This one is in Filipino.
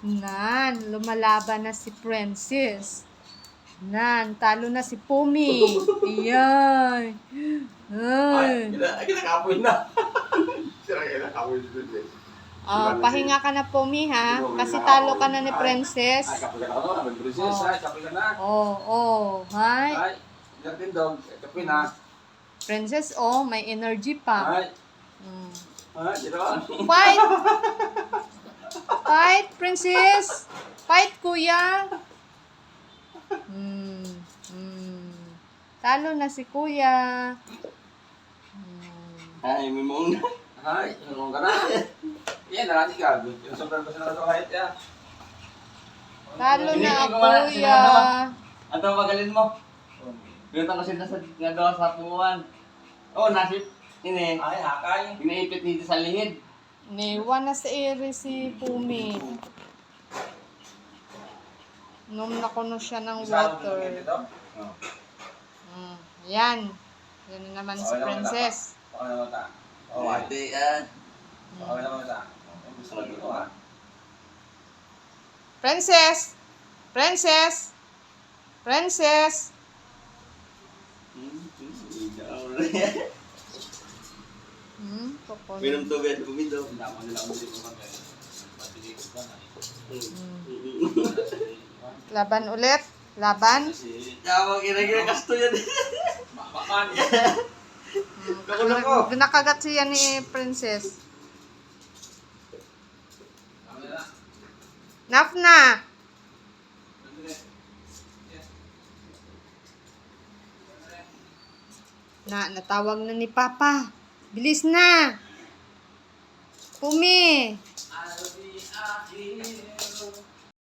Nan, lumalaban na si Princess. Nan, talo na si Pumi. Ayan. Ay. Kinakapoy na. Sira kinakapoy si Princess. Pahinga ka na, Pumi, ha? Kasi talo ka na ni Princess. Ay, kapoy ka na ako. Princess, ay, kapoy ka na. Hay. Ay, dating daw, kapoy na. Princess, may energy pa. Ay. Ay, dito. Fight! Fight, Princess! Fight, kuya! Talo na si kuya. Ay, may muna. Ay, muna ka na. Yan, narati ka. Yung sobrang gusto na ito kahit ya. Talo na Hindi ko kuya. Ang tawagalin mo. Pinunta ko sila sa nagawa sa puwan. Nasip. Ay, hakay. Inaipit dito sa lihid. Naiwan na sa ere si Pumi. Nom na kuno siya ng water. Yan. Yan na naman si Princess. Okay naman ta. Ate, yan. Okay naman ta. Gusto ko dito ha. Princess! Princess! Princess! Minum tubig, bumido. Laban ulit. Laban. Tawag kira-kira kasto yan. Nakulong ko. Nakagat siya ni Princess. Naf na. Natawag na ni Papa. Bilis na. Pumi.